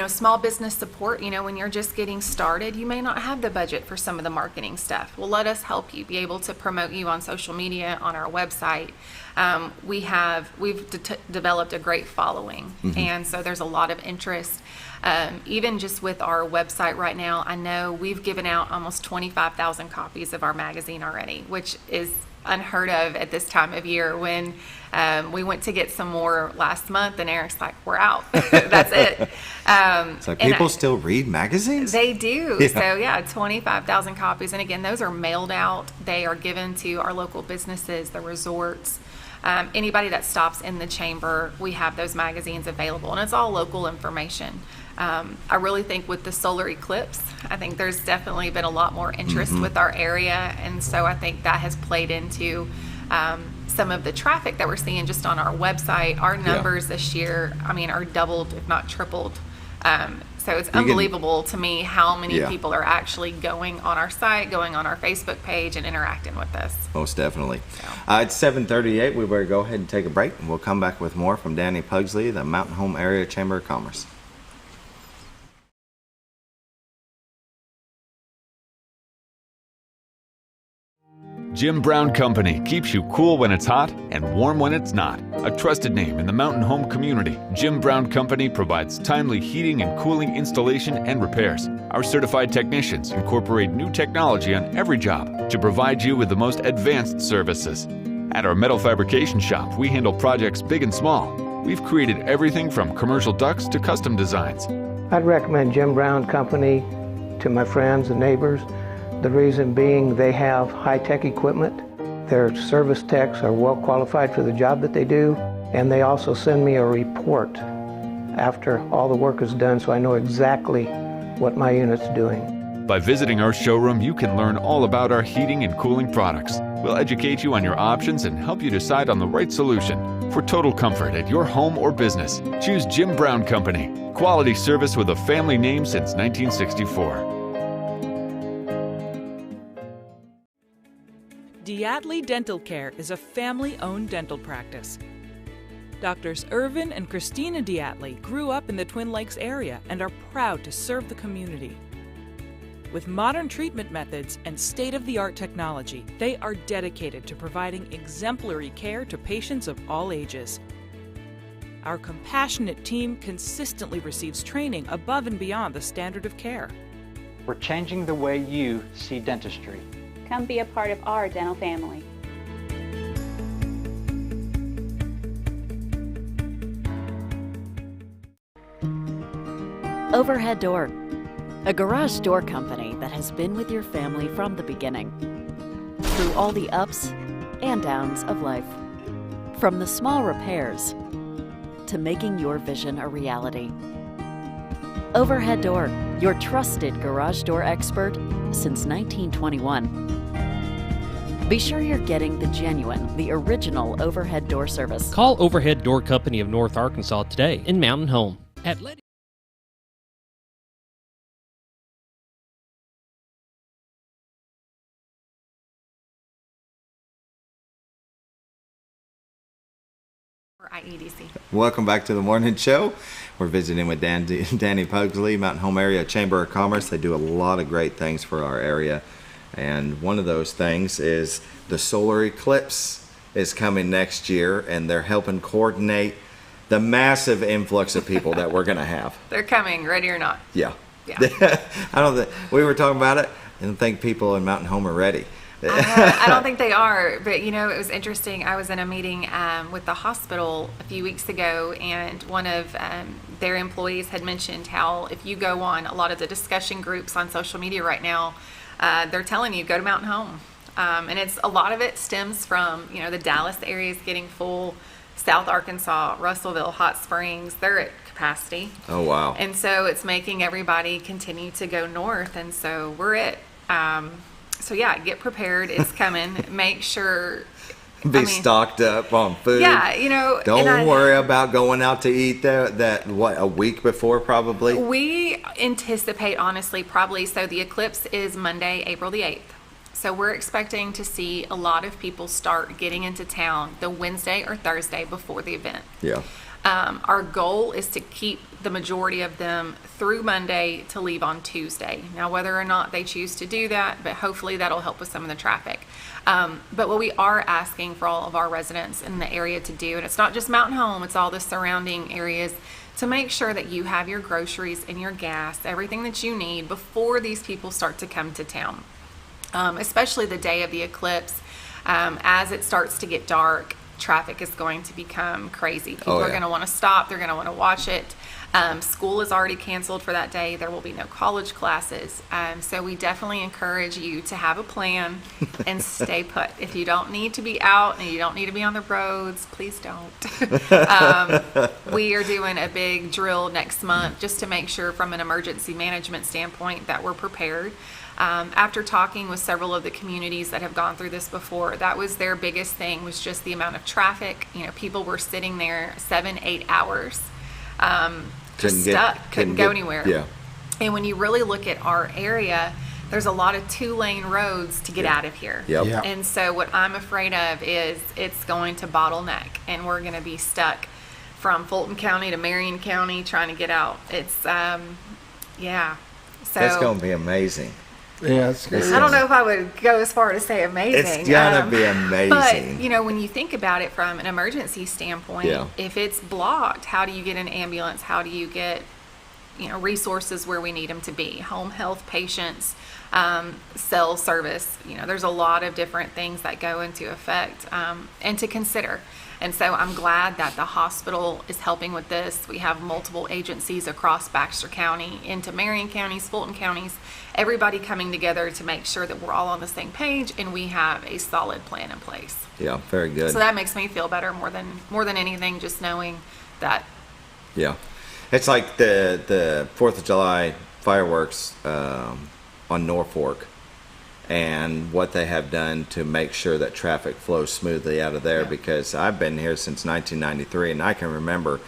small business support, when you're just getting started, you may not have the budget for some of the marketing stuff. Well, let us help you be able to promote you on social media, on our website. We've developed a great following, and so there's a lot of interest. Even just with our website right now, I know we've given out almost 25,000 copies of our magazine already, which is unheard of at this time of year. When we went to get some more last month, and Eric's like, we're out. That's it. So people still read magazines? They do. Yeah. So 25,000 copies. And again, those are mailed out. They are given to our local businesses, the resorts. Anybody that stops in the chamber, we have those magazines available, and it's all local information. I really think with the solar eclipse, I think there's definitely been a lot more interest with our area, and so I think that has played into some of the traffic that we're seeing just on our website. Our numbers this year, are doubled, if not tripled. So it's unbelievable to me how many people are actually going on our site, going on our Facebook page, and interacting with us. Most definitely. It's 7:38. We better go ahead and take a break, and we'll come back with more from Dani Pugsley, the Mountain Home Area Chamber of Commerce. Jim Brown Company keeps you cool when it's hot and warm when it's not. A trusted name in the mountain home community, Jim Brown Company provides timely heating and cooling installation and repairs. Our certified technicians incorporate new technology on every job to provide you with the most advanced services. At our metal fabrication shop, we handle projects big and small. We've created everything from commercial ducts to custom designs. I'd recommend Jim Brown Company to my friends and neighbors. The reason being they have high-tech equipment. Their service techs are well qualified for the job that they do, and they also send me a report after all the work is done so I know exactly what my unit's doing. By visiting our showroom, you can learn all about our heating and cooling products. We'll educate you on your options and help you decide on the right solution. For total comfort at your home or business, choose Jim Brown Company. Quality service with a family name since 1964. Diatley Dental Care is a family-owned dental practice. Doctors Irvin and Christina Diatley grew up in the Twin Lakes area and are proud to serve the community. With modern treatment methods and state-of-the-art technology, they are dedicated to providing exemplary care to patients of all ages. Our compassionate team consistently receives training above and beyond the standard of care. We're changing the way you see dentistry. Come be a part of our dental family. Overhead Door, a garage door company that has been with your family from the beginning, through all the ups and downs of life. From the small repairs to making your vision a reality. Overhead Door, your trusted garage door expert since 1921. Be sure you're getting the genuine, the original overhead door service. Call Overhead Door Company of North Arkansas today in Mountain Home at IEDC. Welcome back to the morning show. We're visiting with Dani Pugsley, Mountain Home Area Chamber of Commerce. They do a lot of great things for our area, and one of those things is the solar eclipse is coming next year, and they're helping coordinate the massive influx of people that we're going to have. They're coming, ready or not. Yeah. Yeah. I don't think we were talking about it, and I think people in Mountain Home are ready. I don't think they are, but it was interesting. I was in a meeting with the hospital a few weeks ago, and one of their employees had mentioned how if you go on a lot of the discussion groups on social media right now, they're telling you go to Mountain Home, and a lot of it stems from the Dallas area is getting full, South Arkansas, Russellville, Hot Springs, they're at capacity. Oh wow! And so it's making everybody continue to go north, and so we're at. So yeah, get prepared. It's coming. Make sure. Be stocked up on food. Yeah, Don't worry about going out to eat a week before probably. We anticipate, honestly, probably. So the eclipse is Monday, April the 8th. So we're expecting to see a lot of people start getting into town the Wednesday or Thursday before the event. Yeah. Our goal is to keep the majority of them through Monday to leave on Tuesday. Now, whether or not they choose to do that, but hopefully that'll help with some of the traffic. But what we are asking for all of our residents in the area to do, and it's not just Mountain Home, it's all the surrounding areas, to make sure that you have your groceries and your gas, everything that you need before these people start to come to town. Especially the day of the eclipse, as it starts to get dark, traffic is going to become crazy. People are going to want to stop. They're going to want to watch it. School is already canceled for that day. There will be no college classes. So we definitely encourage you to have a plan and stay put. If you don't need to be out and you don't need to be on the roads, please don't. We are doing a big drill next month just to make sure from an emergency management standpoint that we're prepared. After talking with several of the communities that have gone through this before, that was their biggest thing, was just the amount of traffic. People were sitting there 7-8 hours, couldn't go anywhere. Yeah. And when you really look at our area, there's a lot of 2-lane roads to get out of here. Yep. Yeah. And so what I'm afraid of is it's going to bottleneck, and we're going to be stuck from Fulton County to Marion County trying to get out. It's, yeah. So That's going to be amazing. Yeah, I don't know if I would go as far to say amazing. It's gonna be amazing. But when you think about it from an emergency standpoint, if it's blocked, how do you get an ambulance? How do you get resources where we need them to be? Home health patients, cell service. There's a lot of different things that go into effect and to consider. And so I'm glad that the hospital is helping with this. We have multiple agencies across Baxter County, into Marion counties, Fulton counties, everybody coming together to make sure that we're all on the same page and we have a solid plan in place. Yeah, very good. So that makes me feel better more than anything, just knowing that. Yeah. It's like the 4th of July fireworks on Norfolk, and what they have done to make sure that traffic flows smoothly out of there, because I've been here since 1993, and I can remember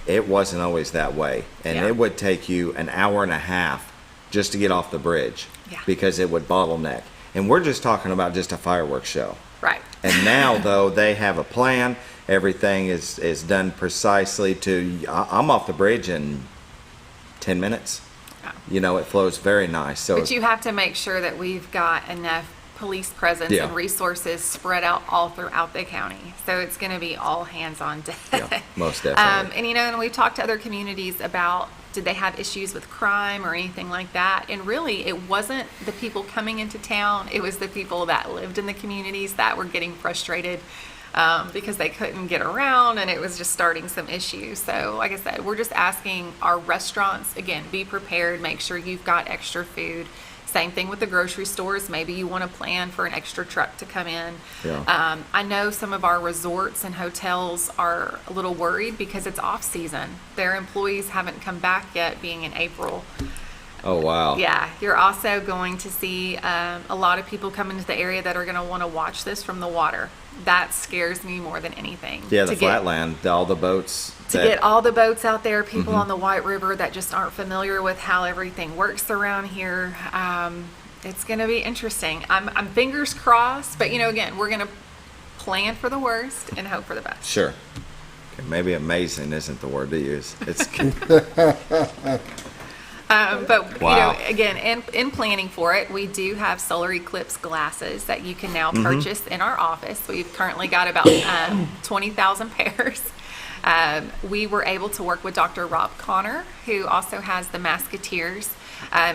it wasn't always that way. And it would take you an hour and a half just to get off the bridge because it would bottleneck. And we're just talking about just a fireworks show. Right. And now, though, they have a plan. Everything is done precisely to, I'm off the bridge in 10 minutes. You know, it flows very nice. So, but you have to make sure that we've got enough police presence Yeah. and resources spread out all throughout the county. So it's going to be all hands on deck. Yeah, most definitely. And, you know, and we've talked to other communities about, did they have issues with crime or anything like that? And really, it wasn't the people coming into town. It was the people that lived in the communities that were getting frustrated because they couldn't get around, and it was just starting some issues. So like I said, we're just asking our restaurants, again, be prepared, make sure you've got extra food. Same thing with the grocery stores. Maybe you want to plan for an extra truck to come in. Yeah. I know some of our resorts and hotels are a little worried because it's off season. Their employees haven't come back yet, being in April. Oh, wow. Yeah, you're also going to see a lot of people come into the area that are going to want to watch this from the water. That scares me more than anything. Yeah, the flatland, all the boats. To get all the boats out there, people on the White River that just aren't familiar with how everything works around here. It's going to be interesting. I'm fingers crossed, but, you know, again, we're going to plan for the worst and hope for the best. Sure. Okay, maybe amazing isn't the word to use. It's But Wow. you know, again, in planning for it, we do have solar eclipse glasses that you can now Mhm. purchase in our office. We've currently got about 20,000 pairs. We were able to work with Dr. Rob Connor, who also has the Musketeers.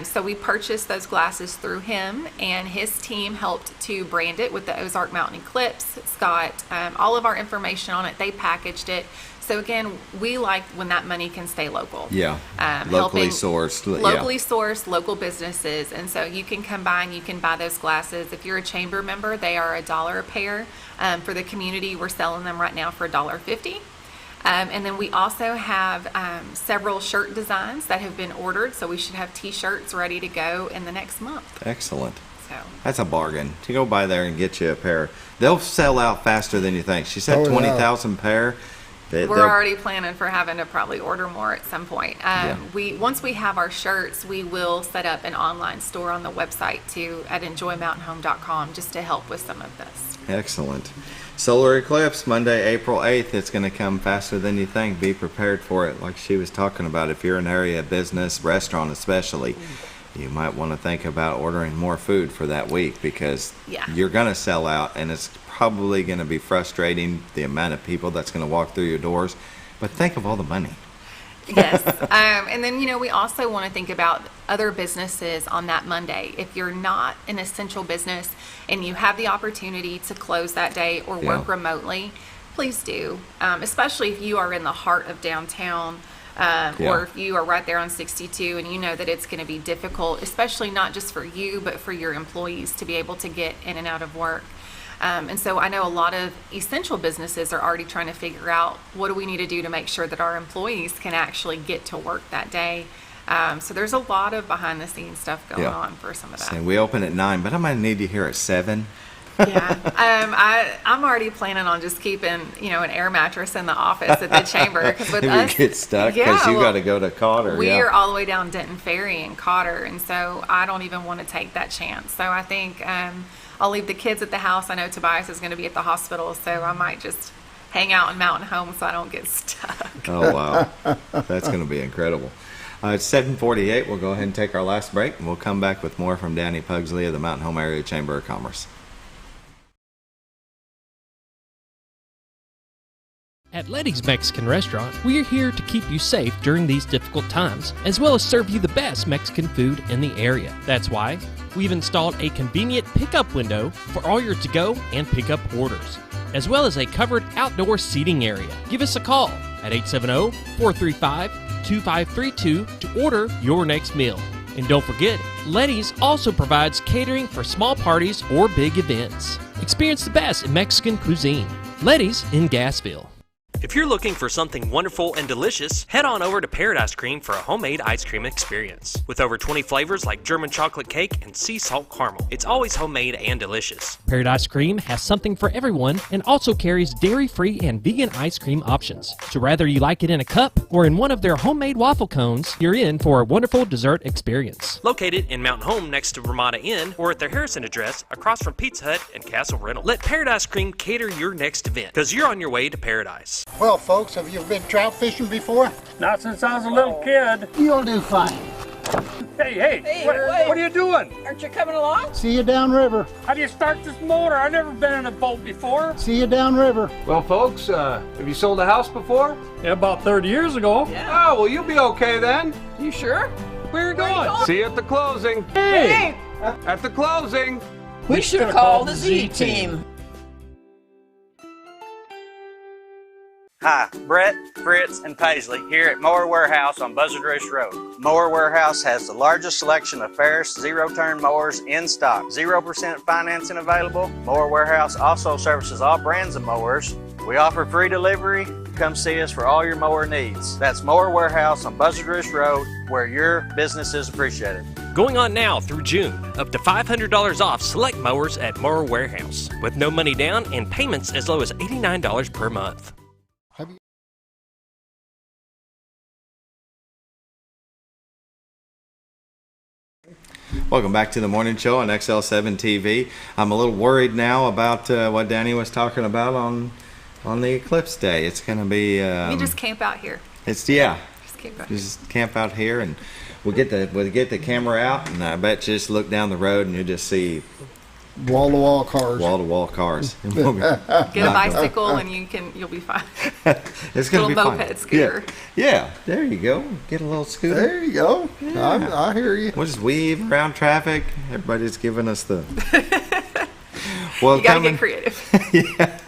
So we purchased those glasses through him, and his team helped to brand it with the Ozark Mountain Eclipse. It's got all of our information on it. They packaged it. So again, we like when that money can stay local. Yeah. Locally Locally sourced. Locally sourced, local businesses. And so you can come by and you can buy those glasses. If you're a chamber member, they are $1 a pair. For the community, we're selling them right now for $1.50. And then we also have several shirt designs that have been ordered. So we should have t-shirts ready to go in the next month. Excellent. So That's a bargain. To go by there and get you a pair. They'll sell out faster than you think. She said Oh, yeah. 20,000 pair. we're already planning for having to probably order more at some point. Once we have our shirts, we will set up an online store on the website too at enjoymountainhome.com just to help with some of this. Excellent. Solar eclipse, Monday, April 8th. It's going to come faster than you think. Be prepared for it. Like she was talking about, if you're an area business, restaurant especially, you might want to think about ordering more food for that week because you're going to sell out, and it's probably going to be frustrating, the amount of people that's going to walk through your doors. But think of all the money. Yes. And then, you know, we also want to think about other businesses on that Monday. If you're not an essential business and you have the opportunity to close that day or work remotely, please do. Especially if you are in the heart of downtown or if you are right there on 62 and you know that it's going to be difficult, especially not just for you, but for your employees to be able to get in and out of work. And so I know a lot of essential businesses are already trying to figure out what do we need to do to make sure that our employees can actually get to work that day. So there's a lot of behind the scenes stuff going on for some of that. And we open at 9, but I might need you here at 7. I'm already planning on just keeping, you know, an air mattress in the office at the chamber. Because with if us, we get stuck, because you got to go to Cotter. We are all the way down Denton Ferry in Cotter, and so I don't even want to take that chance. So I think I'll leave the kids at the house. I know Tobias is going to be at the hospital, so I might just hang out in Mountain Home so I don't get stuck. Oh, wow. That's going to be incredible. It's 7:48. We'll go ahead and take our last break, and we'll come back with more from Dani Pugsley of the Mountain Home Area Chamber of Commerce. At Letty's Mexican Restaurant, we're here to keep you safe during these difficult times, as well as serve you the best Mexican food in the area. That's why we've installed a convenient pickup window for all your to-go and pickup orders, as well as a covered outdoor seating area. Give us a call at 870-435-2532 to order your next meal. And don't forget, Letty's also provides catering for small parties or big events. Experience the best in Mexican cuisine. Letty's in Gassville. If you're looking for something wonderful and delicious, head on over to Paradise Cream for a homemade ice cream experience. With over 20 flavors like German chocolate cake and sea salt caramel, it's always homemade and delicious. Paradise Cream has something for everyone and also carries dairy-free and vegan ice cream options. So whether you like it in a cup or in one of their homemade waffle cones, you're in for a wonderful dessert experience. Located in Mountain Home next to Ramada Inn or at their Harrison address across from Pizza Hut and Castle Rental. Let Paradise Cream cater your next event because you're on your way to paradise. Well, folks, have you been trout fishing before? Not since I was a little kid. You'll do fine. Hey, what are you doing? Aren't you coming along? See you downriver. How do you start this motor? I've never been in a boat before. See you downriver. Well, folks, have you sold a house before? Yeah, about 30 years ago. Yeah. Oh, well, you'll be okay then. You sure? Where are you going? See you at the closing. Hey! At the closing. We should have called the Z-Team. Hi, Brett, Fritz, and Paisley here at Mower Warehouse on Buzzard Roost Road. Mower Warehouse has the largest selection of Ferris zero-turn mowers in stock. 0% financing available. Mower Warehouse also services all brands of mowers. We offer free delivery. Come see us for all your mower needs. That's Mower Warehouse on Buzzard Roost Road, where your business is appreciated. Going on now through June, up to $500 off select mowers at Mower Warehouse, with no money down and payments as low as $89 per month. Welcome back to the morning show on XL7-TV. I'm a little worried now about what Dani was talking about on the eclipse day. It's going to be... you just camp out here. Just camp out here, and we'll get the camera out, and I bet you just look down the road and you'll just see wall-to-wall cars. Wall-to-wall cars. Get a bicycle and you'll be fine. It's going to be fine. Little moped scooter. Yeah, there you go. Get a little scooter. There you go. Yeah. I hear you. We'll just weave around traffic. Everybody's giving us the... Well, you got to get creative. Yeah.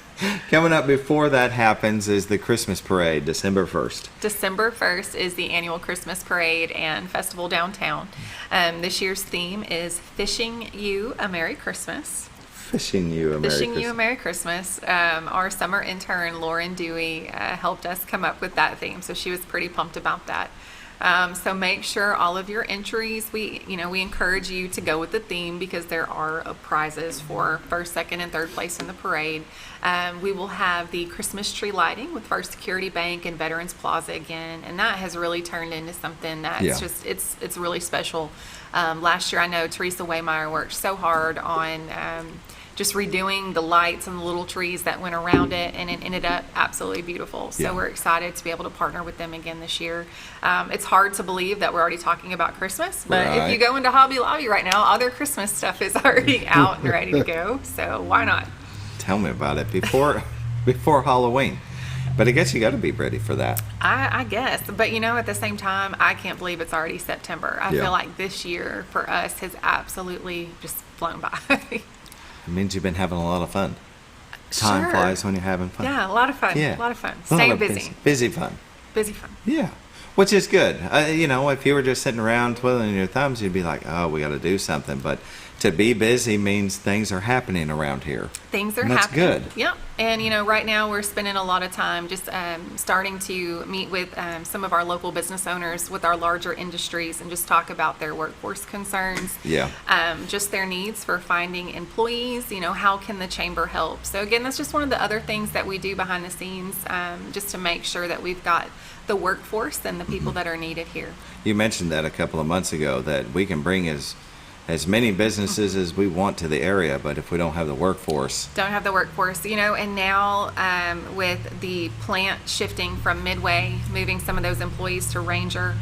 Coming up before that happens is the Christmas parade, December 1st. December 1st is the annual Christmas parade and festival downtown. This year's theme is Fishing You a Merry Christmas. Fishing You a Merry Christmas. Fishing You a Merry Christmas. Our summer intern, Lauren Dewey, helped us come up with that theme, so she was pretty pumped about that. So make sure all of your entries, we encourage you to go with the theme because there are prizes for first, second, and third place in the parade. We will have the Christmas tree lighting with First Security Bank and Veterans Plaza again, and that has really turned into something that's it's really special. Last year, I know Teresa Waymeyer worked so hard on just redoing the lights and the little trees that went around it, and it ended up absolutely beautiful. So we're excited to be able to partner with them again this year. It's hard to believe that we're already talking about Christmas, but if you go into Hobby Lobby right now, all their Christmas stuff is already out and ready to go. So why not? Tell me about it before Halloween. But I guess you got to be ready for that. I guess. But, at the same time, I can't believe it's already September. I feel like this year for us has absolutely just flown by. It means you've been having a lot of fun. Time flies when you're having fun. Yeah, a lot of fun. Yeah. A lot of fun. Staying busy. Busy fun. Busy fun. Yeah. Which is good. If you were just sitting around twiddling your thumbs, you'd be like, oh, we got to do something. But to be busy means things are happening around here. Things are happening. That's good. Yep. And, right now we're spending a lot of time just starting to meet with some of our local business owners with our larger industries and just talk about their workforce concerns. Yeah. Just their needs for finding employees. How can the chamber help? So, again, that's just one of the other things that we do behind the scenes just to make sure that we've got the workforce and the people that are needed here. You mentioned that a couple of months ago, that we can bring as many businesses as we want to the area, but if we don't have the workforce. And now with the plant shifting from Midway, moving some of those employees to Ranger,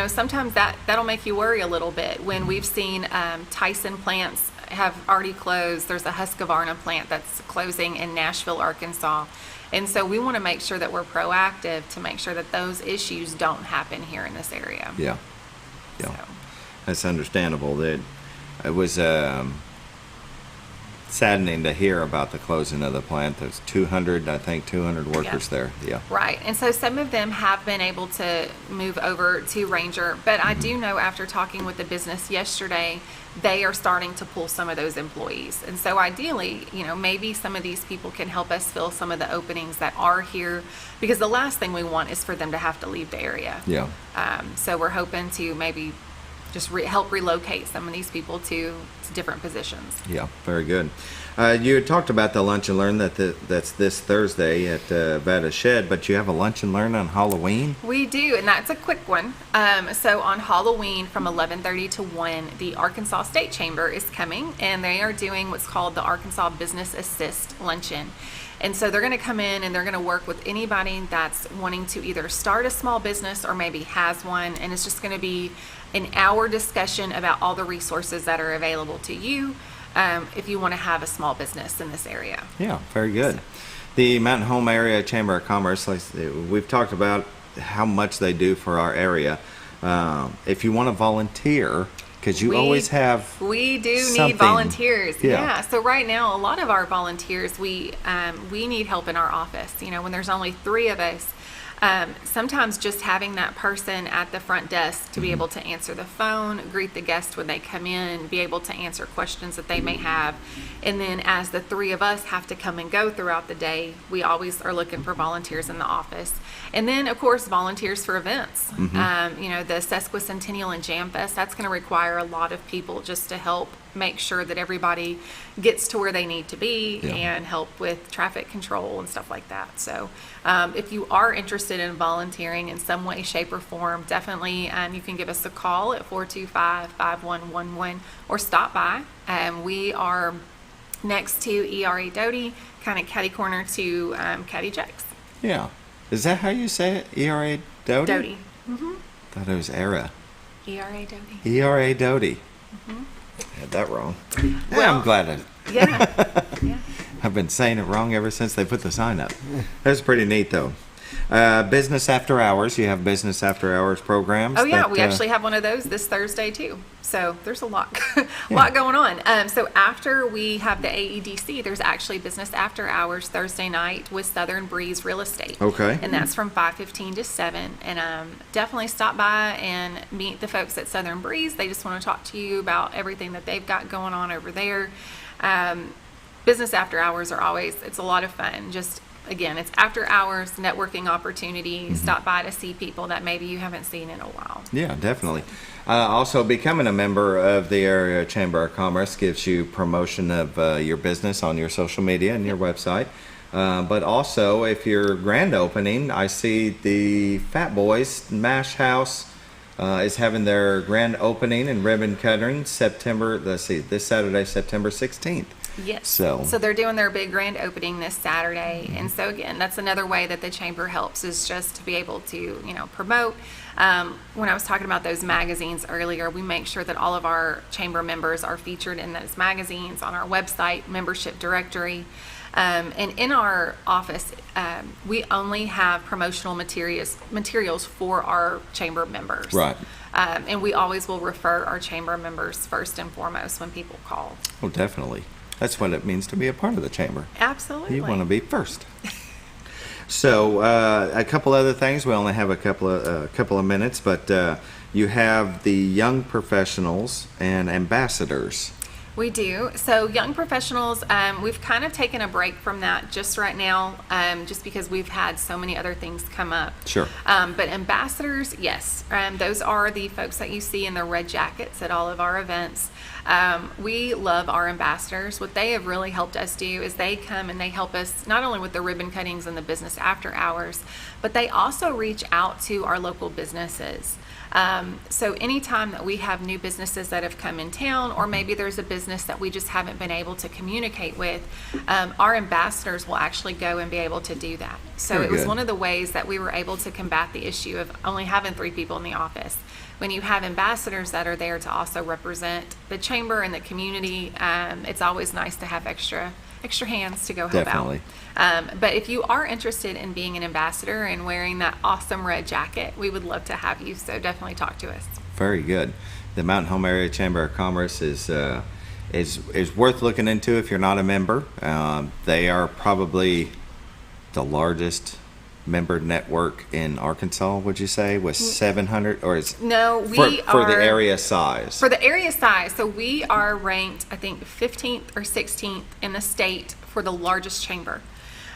sometimes that'll make you worry a little bit. When we've seen Tyson plants have already closed, there's a Husqvarna plant that's closing in Nashville, Arkansas. And so we want to make sure that we're proactive to make sure that those issues don't happen here in this area. Yeah. That's understandable. That it was saddening to hear about the closing of the plant. There's 200 workers there. Yeah. Right. And so some of them have been able to move over to Ranger, but I do know after talking with the business yesterday, they are starting to pull some of those employees. And so ideally, maybe some of these people can help us fill some of the openings that are here, because the last thing we want is for them to have to leave the area. Yeah. So we're hoping to maybe just help relocate some of these people to different positions. Yeah, very good. You had talked about the Lunch and Learn that's this Thursday at Veta Shed, but you have a Lunch and Learn on Halloween? We do, and that's a quick one. So on Halloween from 11:30 to 1, the Arkansas State Chamber is coming, and they are doing what's called the Arkansas Business Assist Luncheon. And so they're going to come in and they're going to work with anybody that's wanting to either start a small business or maybe has one, and it's just going to be an hour discussion about all the resources that are available to you if you want to have a small business in this area. Yeah, very good. The Mountain Home Area Chamber of Commerce, we've talked about how much they do for our area. If you want to volunteer, because you always have we do something. Need volunteers. Yeah. So right now, a lot of our volunteers, we need help in our office. When there's only 3 of us, sometimes just having that person at the front desk to be able to answer the phone, greet the guests when they come in, be able to answer questions that they may have. And then as the 3 of us have to come and go throughout the day, we always are looking for volunteers in the office. And then, of course, volunteers for events. The Sesquicentennial and Jam Fest, that's going to require a lot of people just to help make sure that everybody gets to where they need to be and help with traffic control and stuff like that. So if you are interested in volunteering in some way, shape, or form, definitely you can give us a call at 425-5111 or stop by. We are next to ERA Doty, kind of catty corner to Caddy Jacks. Yeah. Is that how you say it? ERA Doty? Doty. Thought it was ERA. ERA Doty. ERA Doty. Had that wrong. I'm glad Yeah. I've been saying it wrong ever since they put the sign up. That's pretty neat, though. Business after hours. You have business after hours programs. Oh yeah, we actually have one of those this Thursday too. So there's a lot going on. So after we have the AEDC, there's actually business after hours Thursday night with Southern Breeze Real Estate. Okay. And that's from 5:15 to 7. And definitely stop by and meet the folks at Southern Breeze. They just want to talk to you about everything that they've got going on over there. Business after hours it's a lot of fun. Just again, it's after hours networking opportunity. Stop by to see people that maybe you haven't seen in a while. Yeah, definitely. Also, becoming a member of the Area Chamber of Commerce gives you promotion of your business on your social media and your website. But also, if you're grand opening, I see the Fat Boys Mash House is having their grand opening and ribbon cutting this Saturday, September 16th. Yes. So they're doing their big grand opening this Saturday. And so again, that's another way that the chamber helps, is just to be able to, promote. When I was talking about those magazines earlier, we make sure that all of our chamber members are featured in those magazines on our website, membership directory. And in our office, we only have promotional materials for our chamber members. Right. And we always will refer our chamber members first and foremost when people call. Oh, definitely. That's what it means to be a part of the chamber. Absolutely. You want to be first. So, a couple other things. We only have a couple of minutes, but you have the young professionals and ambassadors. We do. So young professionals, we've kind of taken a break from that just right now, just because we've had so many other things come up. Sure. But ambassadors, yes. Those are the folks that you see in the red jackets at all of our events. We love our ambassadors. What they have really helped us do is they come and they help us not only with the ribbon cuttings and the business after hours, but they also reach out to our local businesses. So anytime that we have new businesses that have come in town, or maybe there's a business that we just haven't been able to communicate with, our ambassadors will actually go and be able to do that. So Very it was good. one of the ways that we were able to combat the issue of only having 3 people in the office. When you have ambassadors that are there to also represent the chamber and the community, it's always nice to have extra hands to go help Definitely. out. But if you are interested in being an ambassador and wearing that awesome red jacket, we would love to have you. So definitely talk to us. Very good. The Mountain Home Area Chamber of Commerce is is worth looking into if you're not a member. They are probably the largest member network in Arkansas, would you say, with 700, or is No, we for are the area size? For the area size, so we are ranked, I think, 15th or 16th in the state for the largest chamber.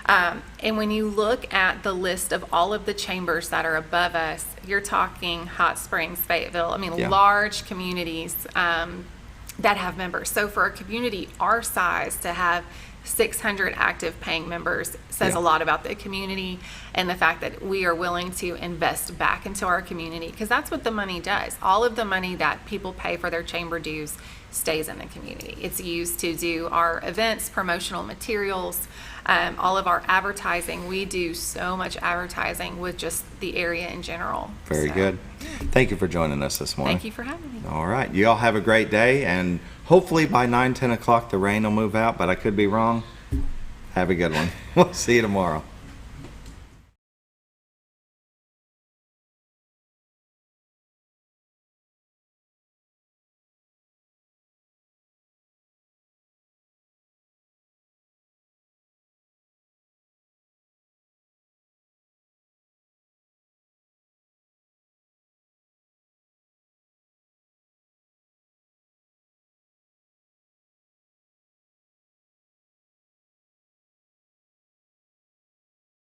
And when you look at the list of all of the chambers that are above us, you're talking Hot Springs, Fayetteville. I mean, Yeah. large communities that have members. So for a community our size to have 600 active paying members says a lot about the community and the fact that we are willing to invest back into our community, because that's what the money does. All of the money that people pay for their chamber dues stays in the community. It's used to do our events, promotional materials, all of our advertising. We do so much advertising with just the area in general. Very good. Thank you for joining us this morning. Thank you for having me. All right. You all have a great day, and hopefully by 9, 10 o'clock the rain will move out, but I could be wrong. Have a good one. We'll see you tomorrow.